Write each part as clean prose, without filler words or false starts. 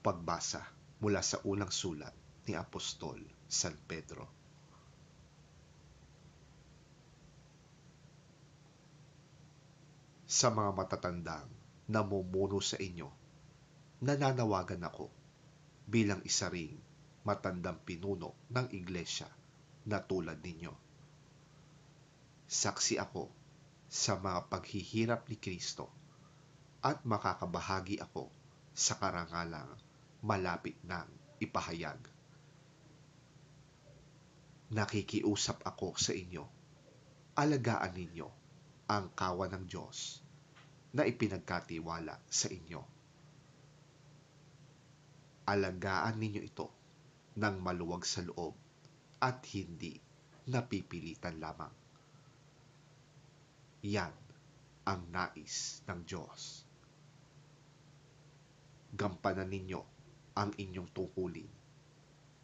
Pagbasa mula sa unang sulat ni Apostol San Pedro. Sa mga matatandang namumuno sa inyo, nananawagan ako bilang isa ring matandang pinuno ng iglesia na tulad ninyo. Saksi ako sa mga paghihirap ni Kristo at makakabahagi ako sa karangalang malapit nang ipahayag. Nakikiusap ako sa inyo, alagaan ninyo ang kawan ng Diyos na ipinagkatiwala sa inyo. Alagaan ninyo ito ng maluwag sa loob at hindi napipilitan lamang. Yan ang nais ng Diyos. Gampanan ninyo ang inyong tungkulin,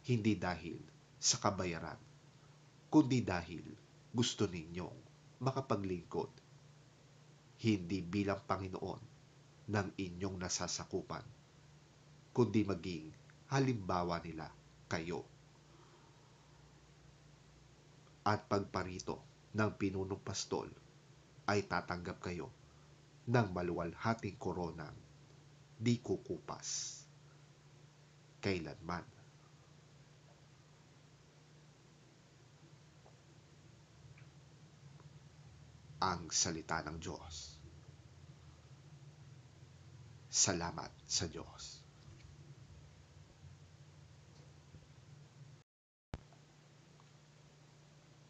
hindi dahil sa kabayaran, kundi dahil gusto ninyong makapaglingkod, hindi bilang Panginoon ng inyong nasasakupan, kundi maging halimbawa nila kayo. At pagparito ng pinunong pastol ay tatanggap kayo ng maluwalhating koronang di kukupas kailanman. Ang salita ng Diyos. Salamat sa Diyos.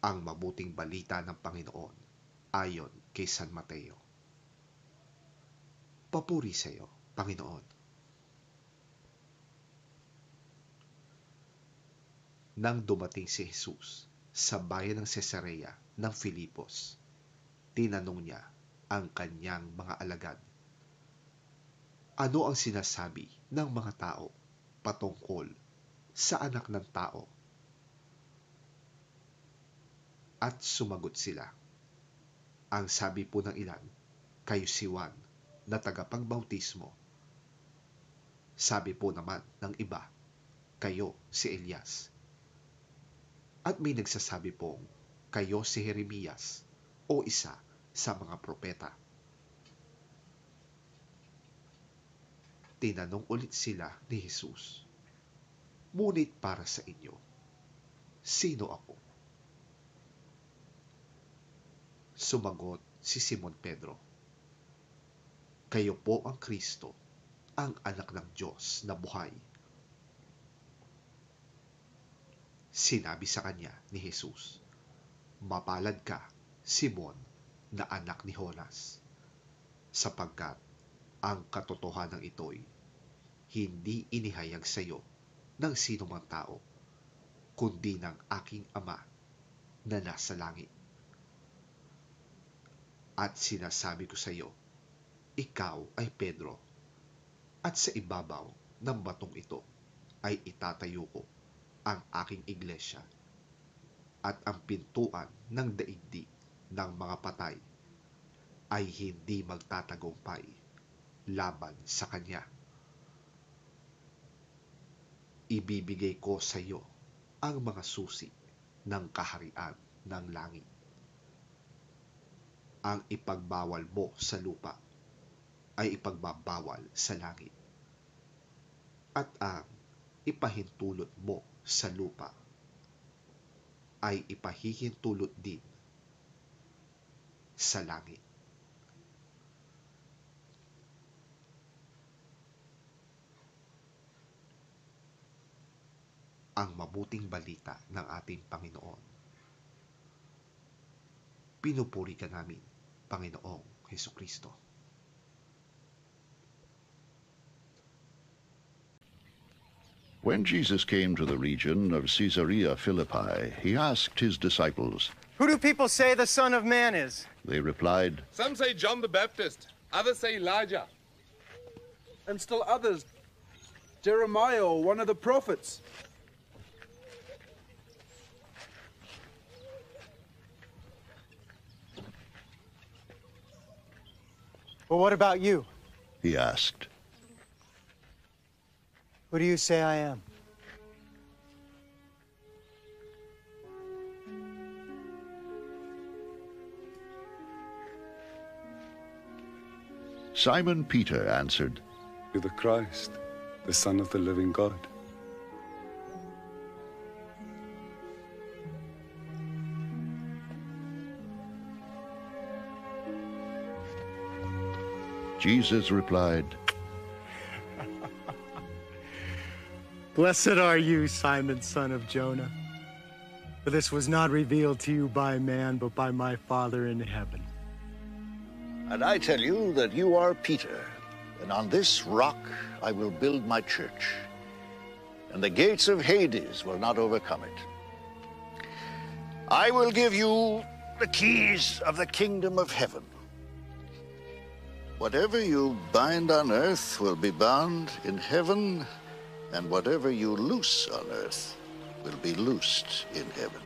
Ang mabuting balita ng Panginoon ayon kay San Mateo. Papuri sa iyo, Panginoon. Nang dumating si Jesus sa bayan ng Cesarea ng Filipos, tinanong niya ang kanyang mga alagad, ano ang sinasabi ng mga tao patungkol sa anak ng tao? At sumagot sila. Ang sabi po ng ilan, kayo si Juan na tagapagbautismo. Sabi po naman ng iba, kayo si Elias. At may nagsasabi pong, kayo si Jeremias o isa sa mga propeta. Tinanong ulit sila ni Jesus, ngunit para sa inyo, sino ako? Sumagot si Simon Pedro, kayo po ang Kristo, ang anak ng Diyos na buhay. Sinabi sa kanya ni Jesus, mapalad ka, Simon, na anak ni Jonas, sapagkat ang katotohanan ito'y hindi inihayag sa iyo ng sino mang tao, kundi ng aking Ama na nasa langit. At sinasabi ko sa iyo, ikaw ay Pedro, at sa ibabaw ng batong ito ay itatayo ko ang aking iglesia, at ang pintuan ng daigdig ng mga patay ay hindi magtatagumpay laban sa kanya. Ibibigay ko sa iyo ang mga susi ng kaharian ng langit. Ang ipagbawal mo sa lupa ay ipagbabawal sa langit, at ang ipahintulot mo sa lupa ay ipahihintulot din sa langit. Ang mabuting balita ng ating Panginoon. Pinupuri ka namin, Panginoong Hesukristo. When Jesus came to the region of Caesarea Philippi, he asked his disciples, who do people say the Son of Man is? They replied, some say John the Baptist, others say Elijah, and still others, Jeremiah or one of the prophets. Well, what about you? He asked. Who do you say I am? Simon Peter answered, You're the Christ, the Son of the living God. Jesus replied, Blessed are you, Simon, son of Jonah. For this was not revealed to you by man, but by my Father in heaven. And I tell you that you are Peter, and on this rock I will build my church, and the gates of Hades will not overcome it. I will give you the keys of the kingdom of heaven. Whatever you bind on earth will be bound in heaven, and whatever you loose on earth will be loosed in heaven.